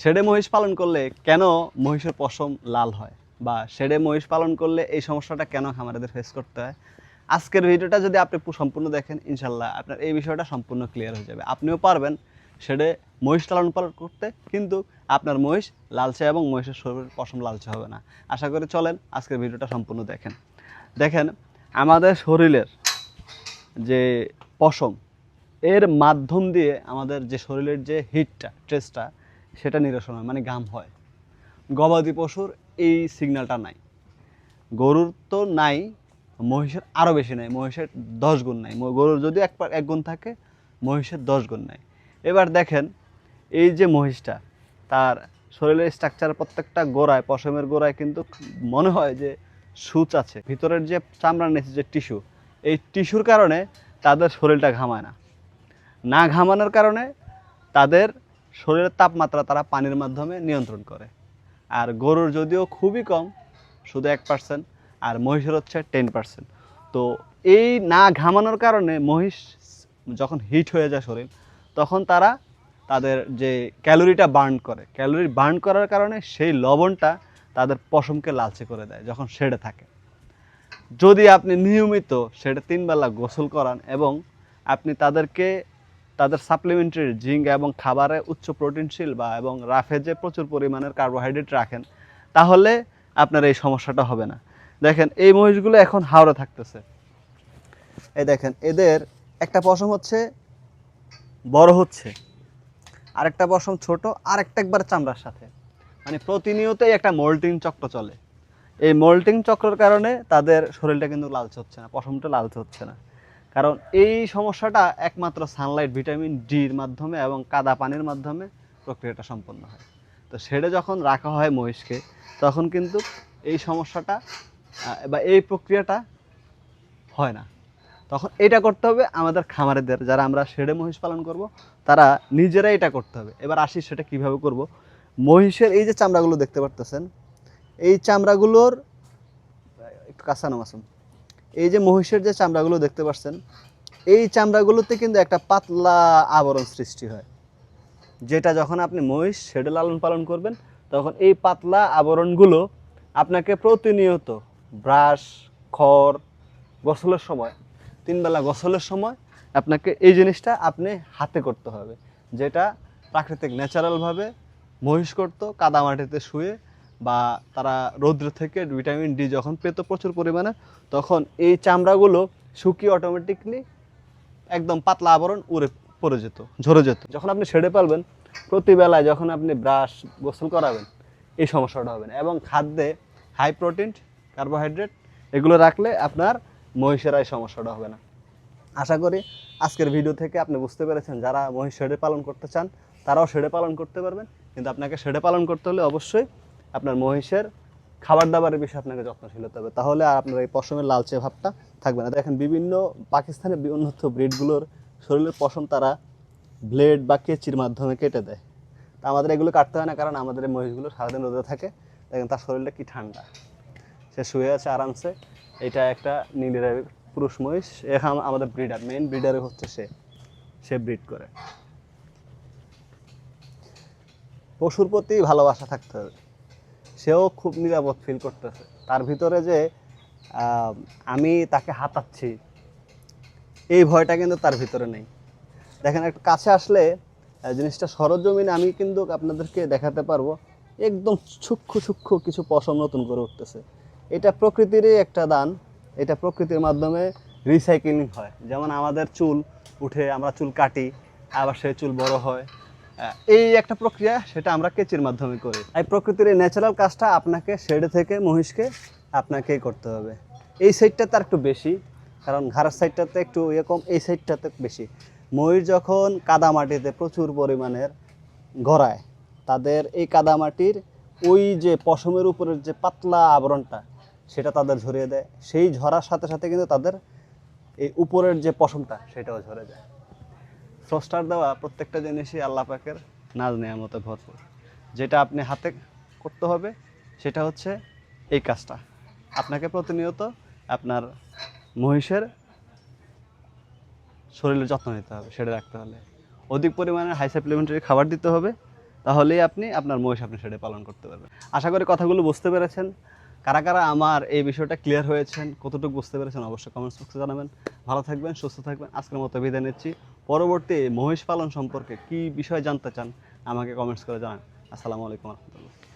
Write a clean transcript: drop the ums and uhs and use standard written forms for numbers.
শেডে মহিষ পালন করলে কেন মহিষের পশম লাল হয়, বা শেডে মহিষ পালন করলে এই সমস্যাটা কেন খামারিদের ফেস করতে হয়, আজকের ভিডিওটা যদি আপনি সম্পূর্ণ দেখেন ইনশাল্লাহ আপনার এই বিষয়টা সম্পূর্ণ ক্লিয়ার হয়ে যাবে। আপনিও পারবেন শেডে মহিষ লালন পালন করতে, কিন্তু আপনার মহিষ লালচে এবং মহিষের শরীরের পশম লালচে হবে না। আশা করি চলেন আজকের ভিডিওটা সম্পূর্ণ দেখেন। দেখেন, আমাদের শরীরের যে পশম, এর মাধ্যম দিয়ে আমাদের যে শরীরের যে হিটটা, স্ট্রেসটা, সেটা নিরসন হয়, মানে ঘাম হয়। গবাদি পশুর এই সিগন্যালটা নাই, গরুর তো নাই, মহিষের আরও বেশি নাই, মহিষের 10 গুণ নাই। গরুর যদি এক গুণ থাকে, মহিষের 10 গুণ নাই। এবার দেখেন, এই যে মহিষটা, তার শরীরের স্ট্রাকচার প্রত্যেকটা গোড়ায়, পশমের গোড়ায় কিন্তু মনে হয় যে সূচ আছে। ভিতরের যে চামড়ার নিচে যে টিস্যু, এই টিস্যুর কারণে তাদের শরীরটা ঘামায় না। না ঘামানোর কারণে তাদের শরীরের তাপমাত্রা তারা পানির মাধ্যমে নিয়ন্ত্রণ করে। আর গরুর যদিও খুবই কম, শুধু 1%, আর মহিষের হচ্ছে 10%। তো এই না ঘামানোর কারণে মহিষ যখন হিট হয়ে যায় শরীর, তখন তারা তাদের যে ক্যালোরিটা বার্ন করে, ক্যালোরি বার্ন করার কারণে সেই লবণটা তাদের পশমকে লালচে করে দেয় যখন শেডে থাকে। যদি আপনি নিয়মিত শেডে 3 বেলা গোসল করান এবং আপনি তাদেরকে তাদের সাপ্লিমেন্টারি জিঙ্ক এবং খাবারে উচ্চ প্রোটিনশীল এবং রাফে যে প্রচুর পরিমাণের কার্বোহাইড্রেট রাখেন, তাহলে আপনার এই সমস্যাটা হবে না। দেখেন, এই মহিষগুলো এখন হাওড়ে থাকতেছে। এই দেখেন, এদের একটা পশম হচ্ছে বড় হচ্ছে, আরেকটা পশম ছোট, আরেকটা একবার চামড়ার সাথে, মানে প্রতিনিয়তই একটা মোল্টিং চক্র চলে। এই মোল্টিং চক্রের কারণে তাদের শরীরটা কিন্তু লালচে হচ্ছে না, পশমটা লালচে হচ্ছে না। কারণ এই সমস্যাটা একমাত্র সানলাইট, ভিটামিন ডির মাধ্যমে এবং কাদা পানির মাধ্যমে প্রক্রিয়াটা সম্পন্ন হয়। তো শেডে যখন রাখা হয় মহিষকে, তখন কিন্তু এই সমস্যাটা বা এই প্রক্রিয়াটা হয় না। তখন এটা করতে হবে আমাদের খামারিদের, যারা আমরা শেডে মহিষ পালন করব, তারা নিজেরাই এটা করতে হবে। এবার আসি সেটা কিভাবে করব। মহিষের এই যে চামড়াগুলো দেখতে পারতেছেন, এই চামড়াগুলোর একটু কাঁচানো মাসুম, এই যে মহিষের যে চামড়াগুলো দেখতে পাচ্ছেন, এই চামড়াগুলোতে কিন্তু একটা পাতলা আবরণ সৃষ্টি হয়, যেটা যখন আপনি মহিষ শেডে লালন পালন করবেন, তখন এই পাতলা আবরণগুলো আপনাকে প্রতিনিয়ত ব্রাশ, খড়, গোসলের সময়, 3 বেলা গোসলের সময় আপনাকে এই জিনিসটা আপনি হাতে করতে হবে, যেটা প্রাকৃতিক ন্যাচারালভাবে মহিষ করতো কাদামাটিতে শুয়ে, বা তারা রৌদ্র থেকে ভিটামিন ডি যখন পেত প্রচুর পরিমাণে, তখন এই চামড়াগুলো শুকিয়ে অটোমেটিকলি একদম পাতলা আবরণ উড়ে পড়ে যেত, ঝরে যেত। যখন আপনি শেডে পালবেন, প্রতিবেলায় যখন আপনি ব্রাশ, গোসল করাবেন, এই সমস্যাটা হবে না। এবং খাদ্যে হাই প্রোটিন, কার্বোহাইড্রেট এগুলো রাখলে আপনার মহিষের এই সমস্যাটা হবে না। আশা করি আজকের ভিডিও থেকে আপনি বুঝতে পেরেছেন, যারা মহিষ শেডে পালন করতে চান তারাও শেডে পালন করতে পারবেন। কিন্তু আপনাকে শেডে পালন করতে হলে অবশ্যই আপনার মহিষের খাবার দাবারের বিষয়ে আপনাকে যত্নশীল হতে হবে, তাহলে আর আপনার এই পশমের লালচে ভাবটা থাকবে না। দেখেন, বিভিন্ন পাকিস্তানের উন্নত ব্রিডগুলোর শরীরের পশম তারা ব্লেড বা কেচির মাধ্যমে কেটে দেয়। তা আমাদের এগুলো কাটতে হয় না, কারণ আমাদের এই মহিষগুলো সারাদিন রোদে থাকে। দেখেন তার শরীরটা কি ঠান্ডা, সে শুয়ে আছে আরামসে। এটা একটা নীলি রাবির পুরুষ মহিষ, এখন আমাদের ব্রিডার, মেইন ব্রিডারে হচ্ছে সে ব্রিড করে। পশুর প্রতি ভালোবাসা থাকতে হবে, সেও খুব নিরাপদ ফিল করতেছে। তার ভিতরে যে আমি তাকে হাতাচ্ছি, এই ভয়টা কিন্তু তার ভিতরে নেই। দেখেন, একটু কাছে আসলে জিনিসটা সরজমিনে আমি কিন্তু আপনাদেরকে দেখাতে পারবো, একদম সূক্ষ্ম সূক্ষ্ম কিছু পশম নতুন করে উঠতেছে। এটা প্রকৃতিরই একটা দান, এটা প্রকৃতির মাধ্যমে রিসাইক্লিং হয়। যেমন আমাদের চুল উঠে, আমরা চুল কাটি, আবার সেই চুল বড় হয়, এই একটা প্রক্রিয়া, সেটা আমরা কেচির মাধ্যমে করি। এই প্রকৃতির এই ন্যাচারাল কাজটা আপনাকে শেডে থেকে মহিষকে আপনাকেই করতে হবে। এই সাইডটা তার একটু বেশি, কারণ ঘাড়ের সাইডটাতে একটু কম, এই সাইডটাতে বেশি। মহিষ যখন কাদামাটিতে প্রচুর পরিমাণের গড়ায়, তাদের এই কাদামাটির ওই যে পশমের উপরের যে পাতলা আবরণটা, সেটা তাদের ঝরিয়ে দেয়। সেই ঝরার সাথে সাথে কিন্তু তাদের এই উপরের যে পশমটা, সেটাও ঝরে যায়। স্রষ্টার দেওয়া প্রত্যেকটা জিনিসই আল্লাহ পাকের নাজ নেয়ামতে ভরপুর। যেটা আপনি হাতে করতে হবে সেটা হচ্ছে এই কাজটা। আপনাকে প্রতিনিয়ত আপনার মহিষের শরীরের যত্ন নিতে হবে, সেটা রাখতে হলে অধিক পরিমাণে হাই সাপ্লিমেন্টারি খাবার দিতে হবে, তাহলেই আপনি আপনার মহিষ আপনি শেডে পালন করতে পারবেন। আশা করি কথাগুলো বুঝতে পেরেছেন। কারা কারা আমার এই বিষয়টা ক্লিয়ার হয়েছেন, কতটুকু বুঝতে পেরেছেন অবশ্যই কমেন্টস বক্সে জানাবেন। ভালো থাকবেন, সুস্থ থাকবেন। আজকের মতো বিদায় নিচ্ছি। পরবর্তী মহিষ পালন সম্পর্কে কী বিষয় জানতে চান আমাকে কমেন্টস করে জানান। আসসালামু আলাইকুম রহমতুল্লাহ।